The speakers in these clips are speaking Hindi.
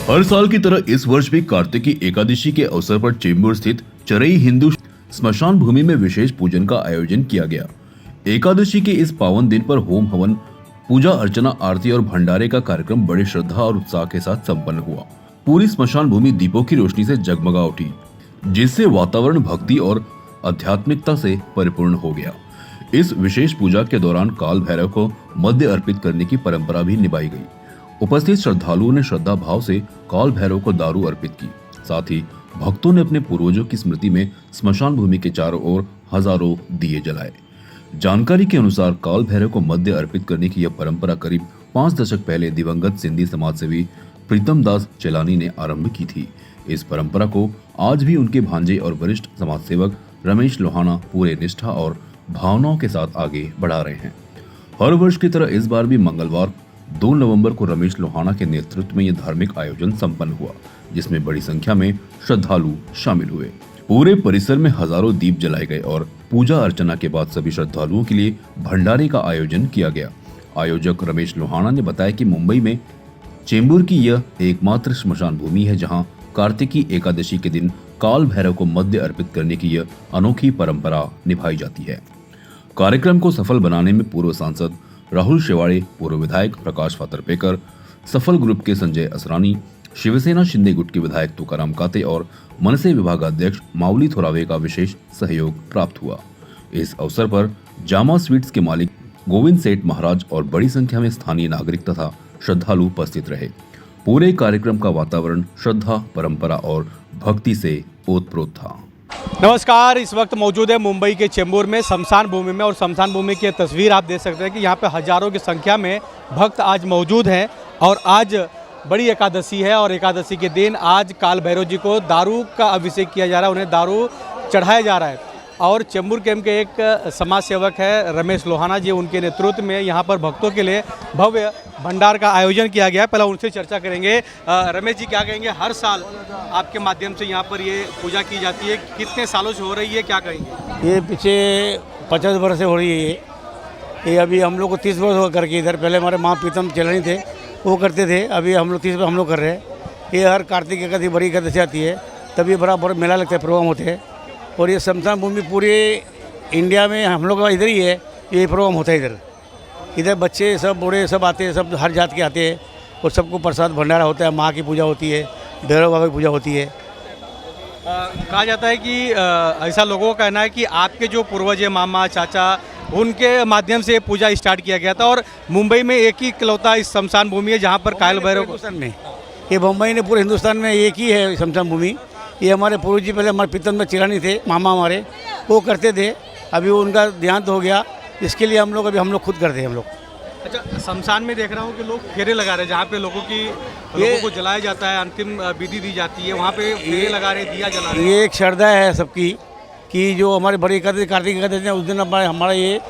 हर साल की तरह इस वर्ष भी कार्तिकी एकादशी के अवसर पर चेंबूर स्थित चरई हिंदू स्मशान भूमि में विशेष पूजन का आयोजन किया गया। एकादशी के इस पावन दिन पर होम हवन, पूजा अर्चना, आरती और भंडारे का कार्यक्रम बड़े श्रद्धा और उत्साह के साथ संपन्न हुआ। पूरी स्मशान भूमि दीपों की रोशनी से जगमगा उठी, जिससे वातावरण भक्ति और आध्यात्मिकता से परिपूर्ण हो गया। इस विशेष पूजा के दौरान काल भैरव को मद्य अर्पित करने की परंपरा भी निभाई गई। उपस्थित श्रद्धालुओं ने श्रद्धा भाव से काल भैरव को दारू अर्पित की। साथ ही भक्तों ने अपने पूर्वजों की स्मृति में स्मशान भूमि के चारों ओर हजारों दिए जलाए। जानकारी के अनुसार काल भैरव को मद्य अर्पित करने की यह परंपरा करीब 5 दशक पहले दिवंगत सिंधी समाजसेवी प्रीतम दास चेलानी ने आरंभ की थी। इस परंपरा को आज भी उनके भांजे और वरिष्ठ समाजसेवक रमेश लोहाना पूरे निष्ठा और भावनाओं के साथ आगे बढ़ा रहे हैं। हर वर्ष की तरह इस बार भी मंगलवार 2 नवंबर को रमेश लोहाना के नेतृत्व में यह धार्मिक आयोजन संपन्न हुआ, जिसमें बड़ी संख्या में श्रद्धालु शामिल हुए। पूरे परिसर में हजारों दीप जलाए गए और पूजा अर्चना के बाद सभी श्रद्धालुओं के लिए भंडारे का आयोजन किया गया। आयोजक रमेश लोहाना ने बताया कि मुंबई में चेंबूर की यह एकमात्र स्मशान भूमि है जहां कार्तिकी एकादशी के दिन काल भैरव को मद्य अर्पित करने की यह अनोखी परंपरा निभाई जाती है। कार्यक्रम को सफल बनाने में पूर्व सांसद राहुल शेवाड़े, पूर्व विधायक प्रकाश फातर्पेकर, सफल ग्रुप के संजय असरानी, शिवसेना शिंदे गुट के विधायक तुकाराम काते और मनसे विभागाध्यक्ष माउली थोरावे का विशेष सहयोग प्राप्त हुआ। इस अवसर पर जामा स्वीट्स के मालिक गोविंद सेठ महाराज और बड़ी संख्या में स्थानीय नागरिक तथा श्रद्धालु उपस्थित रहे। पूरे कार्यक्रम का वातावरण श्रद्धा, परंपरा और भक्ति से ओतप्रोत था। नमस्कार, इस वक्त मौजूद है मुंबई के चेंबूर में शमशान भूमि में, और शमशान भूमि की तस्वीर आप देख सकते हैं कि यहाँ पे हजारों की संख्या में भक्त आज मौजूद हैं। और आज बड़ी एकादशी है और एकादशी के दिन आज काल भैरव जी को दारू का अभिषेक किया जा रहा है, उन्हें दारू चढ़ाया जा रहा है। और चेंबूर कैंप के एक समाज सेवक है रमेश लोहाना जी, उनके नेतृत्व में यहाँ पर भक्तों के लिए भव्य भंडार का आयोजन किया गया है। पहले उनसे चर्चा करेंगे। रमेश जी, क्या कहेंगे, हर साल आपके माध्यम से यहाँ पर ये पूजा की जाती है, कितने सालों से हो रही है, क्या कहेंगे? ये पीछे 50 वर्ष से हो रही है। ये अभी हम लोग को 30 वर्ष हो करके, इधर पहले हमारे माँ प्रीतम चेलानी थे, वो करते थे। अभी हम लोग 30 वर्ष हम लोग कर रहे हैं। ये हर कार्तिक एकादशी बड़ी एकादशी आती है, तभी बड़ा मेला लगता है, प्रोग्राम होते हैं। और ये शमशान भूमि पूरे इंडिया में हम लोग का इधर ही है, ये प्रोग्राम होता है इधर। इधर बच्चे सब बूढ़े सब आते हैं, सब हर जात के आते हैं और सबको प्रसाद भंडारा होता है। माँ की पूजा होती है, भैरव बाबा की पूजा होती है। कहा जाता है कि ऐसा लोगों का कहना है कि आपके जो पूर्वज है, मामा चाचा, उनके माध्यम से पूजा स्टार्ट किया गया था। और मुंबई में एक ही इकलौता इस शमशान भूमि है जहाँ पर काल भैरव हिंदुस्तान में, ये मुंबई ने पूरे हिंदुस्तान में एक ही है शमशान भूमि। ये हमारे पूर्व जी पहले हमारे प्रीतम चेलानी थे, मामा हमारे, वो करते थे। अभी उनका देहांत हो गया, इसके लिए हम लोग खुद करते हैं हम लोग। अच्छा, शमशान में देख रहा हूँ कि लोग फेरे लगा रहे हैं, जहाँ पे लोगों को जलाया जाता है, अंतिम विधि दी जाती है, वहाँ पे फेरे लगा रहे, दिया जला रहे। ये एक श्रद्धा है सबकी कि जो हमारे बड़ी एकादशी कार्तिक एकादशी है, उस दिन हमारा ये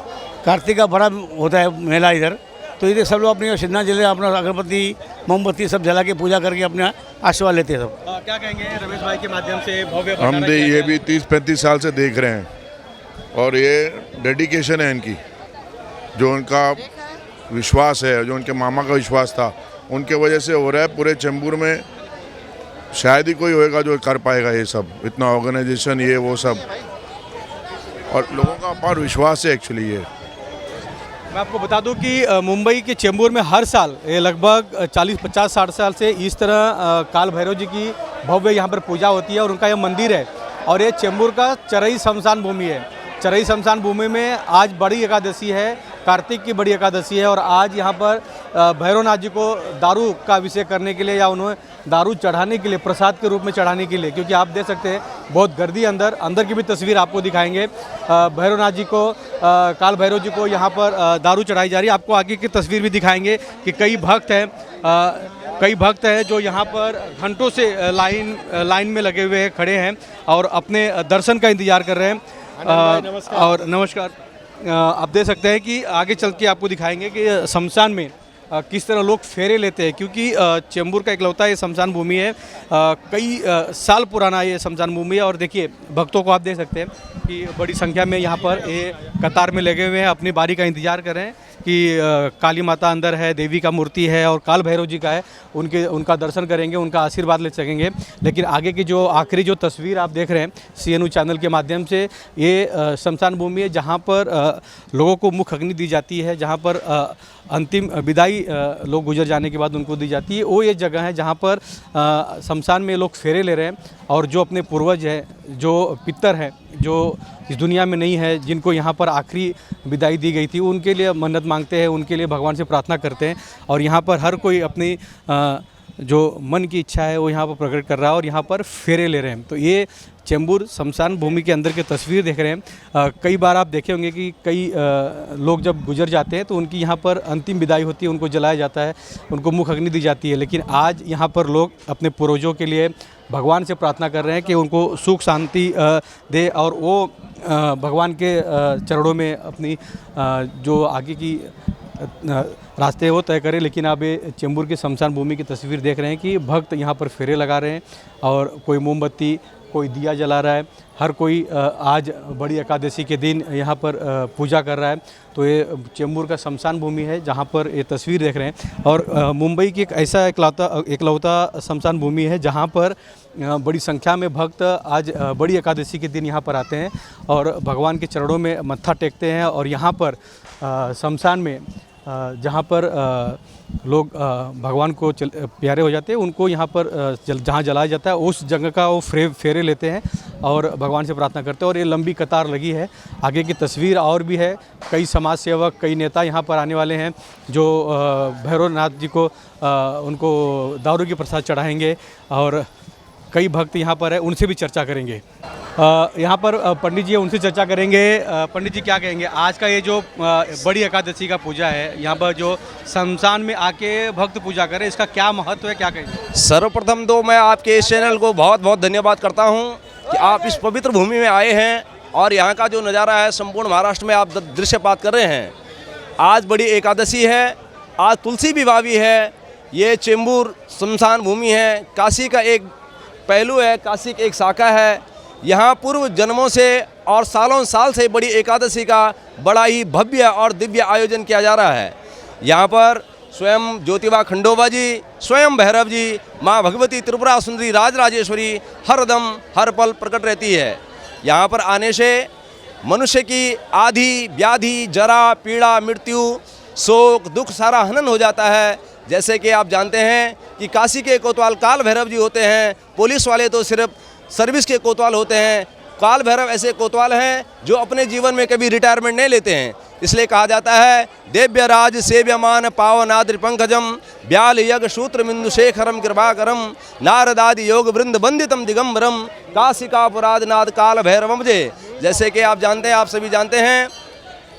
कार्तिक का बड़ा होता है मेला इधर। तो इधर सब लोग अपनी सिन्हा जले, अपना अगरबत्ती मोमबत्ती सब जला के पूजा करके अपना आशीर्वाद लेते हैं सब। क्या कहेंगे रमेश भाई के माध्यम से भव्य हम ये भी 30-35 साल से देख रहे हैं और ये डेडिकेशन है इनकी, जो उनका विश्वास है, जो उनके मामा का विश्वास था, उनके वजह से हो रहा है। पूरे चेंबूर में शायद ही कोई होएगा जो कर पाएगा ये सब, इतना ऑर्गेनाइजेशन, ये वो सब, और लोगों का अपार विश्वास है एक्चुअली ये। मैं आपको बता दूं कि मुंबई के चेंबूर में हर साल लगभग 40-50-60 साल से इस तरह काल भैरव जी की भव्य यहाँ पर पूजा होती है और उनका यह मंदिर है। और ये चेंबूर का चरई शमशान भूमि है। चरई शमशान भूमि में आज बड़ी एकादशी है, कार्तिक की बड़ी एकादशी है, और आज यहाँ पर भैरवनाथ जी को दारू का अभिषेक करने के लिए या उन्हें दारू चढ़ाने के लिए, प्रसाद के रूप में चढ़ाने के लिए, क्योंकि आप देख सकते हैं बहुत गर्दी अंदर की भी तस्वीर आपको दिखाएंगे। भैरवनाथ जी को, काल भैरव जी को यहाँ पर दारू चढ़ाई जा रही है। आपको आगे की तस्वीर भी दिखाएंगे कि कई भक्त हैं जो यहाँ पर घंटों से लाइन में लगे हुए हैं, खड़े हैं और अपने दर्शन का इंतजार कर रहे हैं। और नमस्कार, आप देख सकते हैं कि आगे चल के आपको दिखाएंगे कि शमशान में किस तरह लोग फेरे लेते हैं, क्योंकि चेंबूर का इकलौता ये शमशान भूमि है। कई साल पुराना ये शमशान भूमि है। और देखिए भक्तों को आप देख सकते हैं कि बड़ी संख्या में यहाँ पर ये कतार में लगे हुए हैं, अपनी बारी का इंतजार कर रहे हैं कि काली माता अंदर है, देवी का मूर्ति है और काल भैरव जी का है, उनका दर्शन करेंगे, उनका आशीर्वाद ले सकेंगे। लेकिन आगे की जो आखिरी जो तस्वीर आप देख रहे हैं CNU चैनल के माध्यम से, ये शमशान भूमि है जहाँ पर लोगों को मुख अग्नि दी जाती है, जहाँ पर अंतिम विदाई लोग गुजर जाने के बाद उनको दी जाती है। वो ये जगह है जहाँ पर शमशान में लोग फेरे ले रहे हैं और जो अपने पूर्वज हैं, जो पितर हैं, जो इस दुनिया में नहीं है, जिनको यहाँ पर आखिरी विदाई दी गई थी, उनके लिए मन्नत मांगते हैं, उनके लिए भगवान से प्रार्थना करते हैं। और यहाँ पर हर कोई अपनी जो मन की इच्छा है वो यहाँ पर प्रकट कर रहा है और यहाँ पर फेरे ले रहे हैं। तो ये चेंबूर शमशान भूमि के अंदर की तस्वीर देख रहे हैं। कई बार आप देखे होंगे कि कई लोग जब गुजर जाते हैं तो उनकी यहाँ पर अंतिम विदाई होती है, उनको जलाया जाता है, उनको मुख अग्नि दी जाती है। लेकिन आज यहाँ पर लोग अपने पूर्वजों के लिए भगवान से प्रार्थना कर रहे हैं कि उनको सुख शांति दे और वो भगवान के चरणों में अपनी जो आगे की रास्ते वो तय करें। लेकिन आप ये चेंबूर की शमशान भूमि की तस्वीर देख रहे हैं कि भक्त यहाँ पर फेरे लगा रहे हैं और कोई मोमबत्ती, कोई दिया जला रहा है। हर कोई आज बड़ी एकादशी के दिन यहाँ पर पूजा कर रहा है। तो ये चेंबूर का शमशान भूमि है जहाँ पर ये तस्वीर देख रहे हैं। और मुंबई की एक ऐसा एकलौता शमशान भूमि है जहाँ पर बड़ी संख्या में भक्त आज बड़ी एकादशी के दिन यहाँ पर आते हैं और भगवान के चरणों में मत्था टेकते हैं। और यहाँ पर शमशान में जहाँ पर लोग भगवान को प्यारे हो जाते हैं, उनको यहाँ पर जहाँ जलाया जाता है उस जगह का वो फेरे लेते हैं और भगवान से प्रार्थना करते हैं। और ये लंबी कतार लगी है। आगे की तस्वीर और भी है। कई समाज सेवक, कई नेता यहाँ पर आने वाले हैं जो भैरवनाथ जी को उनको दारू की प्रसाद चढ़ाएंगे और कई भक्त यहाँ पर है, उनसे भी चर्चा करेंगे। यहाँ पर पंडित जी है, उनसे चर्चा करेंगे। पंडित जी क्या कहेंगे, आज का ये जो बड़ी एकादशी का पूजा है, यहाँ पर जो शमशान में आके भक्त पूजा करें, इसका क्या महत्व है, क्या कहेंगे? सर्वप्रथम तो मैं आपके इस चैनल को बहुत बहुत धन्यवाद करता हूँ कि आप इस पवित्र भूमि में आए हैं और यहाँ का जो नज़ारा है, संपूर्ण महाराष्ट्र में आप दृश्यपात कर रहे हैं। आज बड़ी एकादशी है, आज तुलसी विवाह भी है। ये चेंबूर शमशान भूमि है, काशी का एक पहलू है, काशी की एक शाखा है। यहाँ पूर्व जन्मों से और सालों साल से बड़ी एकादशी का बड़ा ही भव्य और दिव्य आयोजन किया जा रहा है। यहाँ पर स्वयं ज्योतिबा खंडोबा जी, स्वयं भैरव जी, माँ भगवती त्रिपुरा सुंदरी राजराजेश्वरी हरदम हर पल प्रकट रहती है। यहाँ पर आने से मनुष्य की आधि व्याधि, जरा, पीड़ा, मृत्यु, शोक, दुख सारा हनन हो जाता है। जैसे कि आप जानते हैं कि काशी के कोतवाल काल भैरव जी होते हैं, पुलिस वाले तो सिर्फ सर्विस के कोतवाल होते हैं। काल भैरव ऐसे कोतवाल हैं जो अपने जीवन में कभी रिटायरमेंट नहीं लेते हैं। इसलिए कहा जाता है देव्य राज सेव्यमान पावनाद्रि पंकजम ब्याल यज्ञ सूत्र बिंदु शेखरम कृपाकरम नारदादि योग वृंद वंदितम दिगंबरम काशिका पुरादनाथ काल भैरवम जे। जैसे कि आप जानते हैं, आप सभी जानते हैं,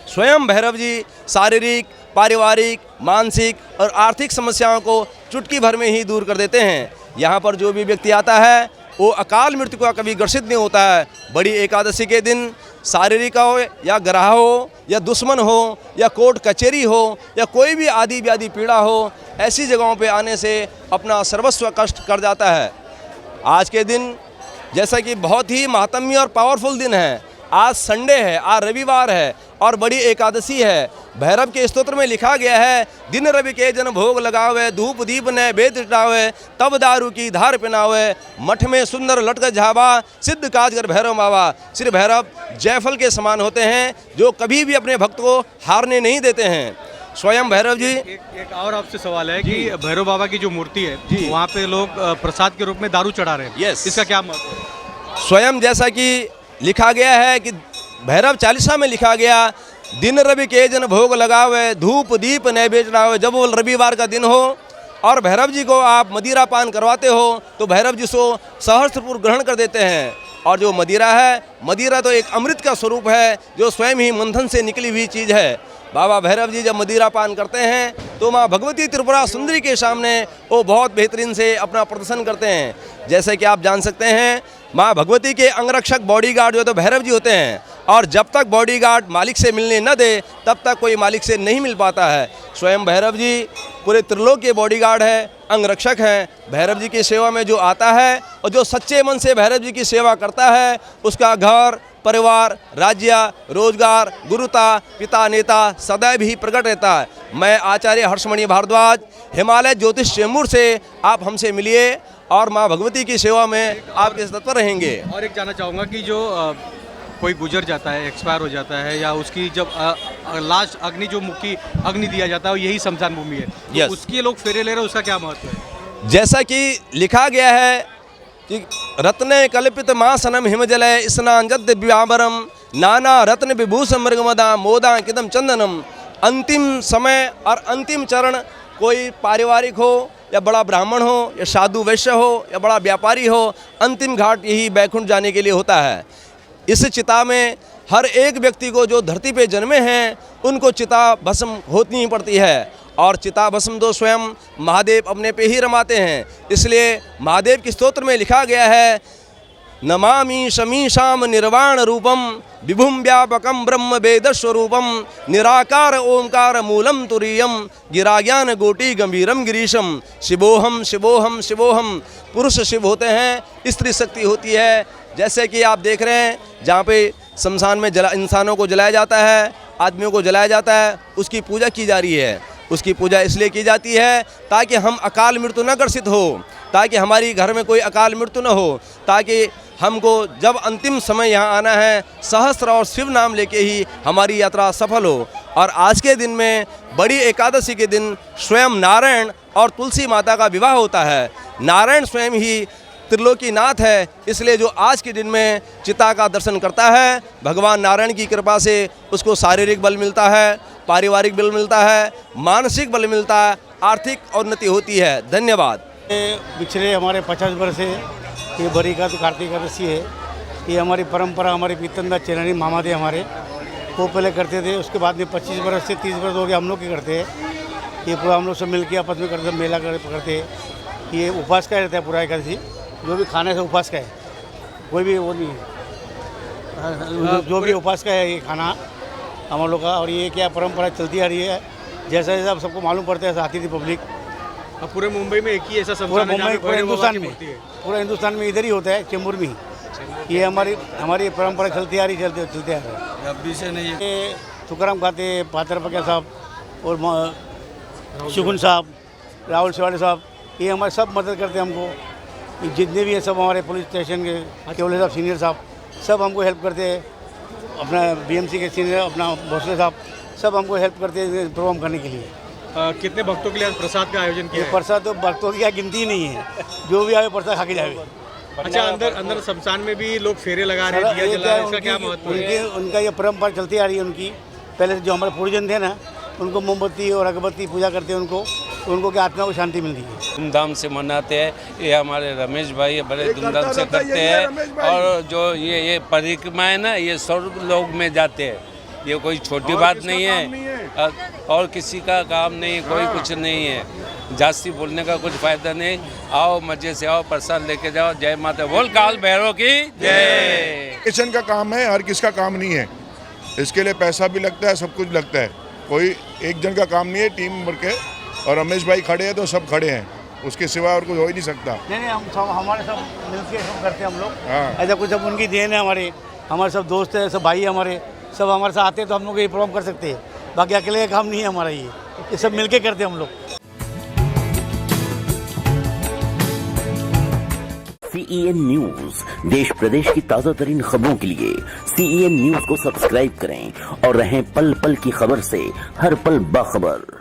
स्वयं भैरव जी शारीरिक, पारिवारिक, मानसिक और आर्थिक समस्याओं को चुटकी भर में ही दूर कर देते हैं। यहाँ पर जो भी व्यक्ति आता है वो अकाल मृत्यु का कभी ग्रसित नहीं होता है। बड़ी एकादशी के दिन शारीरिक हो या ग्रह हो या दुश्मन हो या कोर्ट कचहरी हो या कोई भी आदि व्याधि पीड़ा हो, ऐसी जगहों पे आने से अपना सर्वस्व कष्ट कर जाता है। आज के दिन जैसा कि बहुत ही महात्म्य और पावरफुल दिन है। आज संडे है, आज रविवार है और बड़ी एकादशी है। भैरव के स्तोत्र में लिखा गया है, दिन रवि के जन भोग लगावे, धूप दीप ने वेद डावे, तब दारू की धार पिनावे, मठ में सुंदर लटक झावा, सिद्ध काज कर भैरव मावा। श्री भैरव जयफल के समान होते हैं जो कभी भी अपने भक्त को हारने नहीं देते हैं। स्वयं भैरव जी। एक और आपसे सवाल है कि भैरव बाबा की जो मूर्ति है वहाँ पे लोग प्रसाद के रूप में दारू चढ़ा रहे हैं। यस, इसका क्या महत्व है? स्वयं जैसा कि लिखा गया है कि भैरव चालीसा में लिखा गया, दिन रवि के जन भोग लगावे, धूप दीप नैवेद्य डावे। जब वो रविवार का दिन हो और भैरव जी को आप मदिरा पान करवाते हो तो भैरव जी को सहस्त्रपुर ग्रहण कर देते हैं। और जो मदिरा है, मदिरा तो एक अमृत का स्वरूप है जो स्वयं ही मंथन से निकली हुई चीज़ है। बाबा भैरव जी जब मदिरा पान करते हैं तो माँ भगवती त्रिपुरा सुंदरी के सामने वो बहुत बेहतरीन से अपना प्रदर्शन करते हैं। जैसे कि आप जान सकते हैं, माँ भगवती के अंगरक्षक बॉडीगार्ड जो तो भैरव जी होते हैं और जब तक बॉडीगार्ड मालिक से मिलने न दे तब तक कोई मालिक से नहीं मिल पाता है। स्वयं भैरव जी पूरे त्रिलोक के बॉडीगार्ड है, अंगरक्षक हैं। भैरव जी की सेवा में जो आता है और जो सच्चे मन से भैरव जी की सेवा करता है उसका घर परिवार, राज्य, रोजगार, गुरुता, पिता, नेता सदैव ही प्रकट रहता है। मैं आचार्य हर्षमणि भारद्वाज, हिमालय ज्योतिष चेंबूर से आप हमसे मिलिए और माँ भगवती की सेवा में आपके तत्पर रहेंगे। और एक जानना चाहूँगा कि जो कोई गुजर जाता है, एक्सपायर हो जाता है, या उसकी जब लास्ट अग्नि जो मुक्की अग्नि दिया जाता है वो यही शमशान भूमि है, तो Yes. उसके लोग फेरे ले रहे हैं, उसका क्या महत्व है? जैसा कि लिखा गया है कि रत्ने कल्पित मासनम हिमजलय स्नान जद व्यावरम नाना रत्न विभूषण मृगमदा मोदा किदम चंदनम। अंतिम समय और अंतिम चरण कोई पारिवारिक हो या बड़ा ब्राह्मण हो या साधु वैश्य हो या बड़ा व्यापारी हो, अंतिम घाट यही बैकुंठ जाने के लिए होता है। इस चिता में हर एक व्यक्ति को जो धरती पे जन्मे हैं उनको चिता भस्म होनी ही पड़ती है, और चिता भस्म तो स्वयं महादेव अपने पे ही रमाते हैं। इसलिए महादेव के स्तोत्र में लिखा गया है, नमामि शमीशाम निर्वाण रूपम विभुम व्यापकम ब्रह्म वेद स्वरूपम निराकार ओंकार मूलम तुरीयम गिराज्ञान गोटी गंभीरम गिरीशम। शिवोहम शिवोहम शिवोहम। पुरुष शिव होते हैं, स्त्री शक्ति होती है। जैसे कि आप देख रहे हैं जहाँ पे शमशान में इंसानों को जलाया जाता है, आदमियों को जलाया जाता है, उसकी पूजा की जा रही है। उसकी पूजा इसलिए की जाती है ताकि हम अकाल मृत्यु न ग्रसित हो, ताकि हमारी घर में कोई अकाल मृत्यु न हो, ताकि हमको जब अंतिम समय यहाँ आना है सहस्त्र और शिव नाम लेके ही हमारी यात्रा सफल हो। और आज के दिन में बड़ी एकादशी के दिन स्वयं नारायण और तुलसी माता का विवाह होता है। नारायण स्वयं ही त्रिलोकीनाथ है, इसलिए जो आज के दिन में चिता का दर्शन करता है, भगवान नारायण की कृपा से उसको शारीरिक बल मिलता है, पारिवारिक बल मिलता है, मानसिक बल मिलता है, आर्थिक उन्नति होती है। धन्यवाद। पिछले हमारे 50 वर्ष से ये बड़ी का तो कार्तिक एकादशी है। ये हमारी परंपरा, हमारे पीतमदास चेलानी मामा थे हमारे, वो पहले करते थे। उसके बाद में 25 वर्ष से 30 वर्ष हो गया हम लोग के करते हैं। ये पूरा हम लोग सब मिल के आपस में करते, मेला करते हैं। ये उपवास का रहता है पूरा एकादशी, जो भी खाने से उपवास का है, कोई भी वो नहीं है, जो भी उपवास का है ये खाना हम लोग का। और ये क्या परंपरा चलती आ रही है, जैसा जैसा सबको मालूम पड़ता है ऐसा आती थी पब्लिक। अब पूरे मुंबई में एक ही ऐसा पूरा शमशान है जहाँ मुंबई, पे पूरे भैरव बाबा हिंदुस्तान की में, मूर्ति है। पूरा हिंदुस्तान में इधर ही होता है, चेंबूर में ही। ये हमारी परंपरा चलती आ रही, चलते आ रही है। अभी से नहीं है। ये तुकाराम खाते, पात्र पकिया साहब और शुगुन साहब, राहुल शिवाड़े साहब, ये हमारे सब मदद करते हैं हमको। जितने भी हैं सब हमारे पुलिस स्टेशन के केवले साहब, सीनियर साहब, सब हमको हेल्प करते हैं। अपना बीएमसी के सीनियर अपना भोसले साहब सब हमको हेल्प करते हैं प्रोग्राम करने के लिए। कितने भक्तों के लिए आज प्रसाद का आयोजन किया ये है? प्रसाद तो भक्तों की गिनती ही नहीं है, जो भी आए प्रसाद खा के जाए। अच्छा, अंदर शमशान में भी लोग फेरे लगा रहे हैं, दिया जला रहे हैं, इसका क्या महत्व है? उनका ये परंपरा चलती आ रही है उनकी। पहले से जो हमारे पूर्वजन थे ना, उनको मोमबत्ती और अगरबत्ती पूजा करते हैं उनको क्या आत्मा को शांति मिलती है। धूमधाम से मनाते हैं। ये हमारे रमेश भाई बड़े धूमधाम से करते हैं। और जो ये परिक्रमा है ना, ये स्वर्ग लोक में जाते हैं। ये कोई छोटी बात नहीं है, और किसी का काम नहीं, कोई कुछ नहीं है। जास्ती बोलने का कुछ फायदा नहीं। आओ मजे से आओ, प्रसाद लेके जाओ। जय माता, बोल काल भैरव की जय। किचन का काम है, हर किसका काम नहीं है। इसके लिए पैसा भी लगता है, सब कुछ लगता है। कोई एक जन का काम नहीं है, टीम भर के। और रमेश भाई खड़े हैं तो सब खड़े हैं, उसके सिवा और कुछ हो ही नहीं सकता। नहीं हम सब हमारे सब मिलके सब करते हैं हम लोग। हाँ। ऐसा कुछ सब उनकी देन है। हमारे सब दोस्त है, सब भाई हमारे, सब हमारे साथ आते हैं तो हम लोग ये प्रोग्राम कर सकते हैं। बाकी अकेले का काम नहीं है हमारा, ये सब मिलके करते हैं हम लोग। CEN न्यूज देश प्रदेश की ताजा तरीन खबरों के लिए CEN न्यूज को सब्सक्राइब करें और रहें पल पल की खबर से हर पल बाखबर।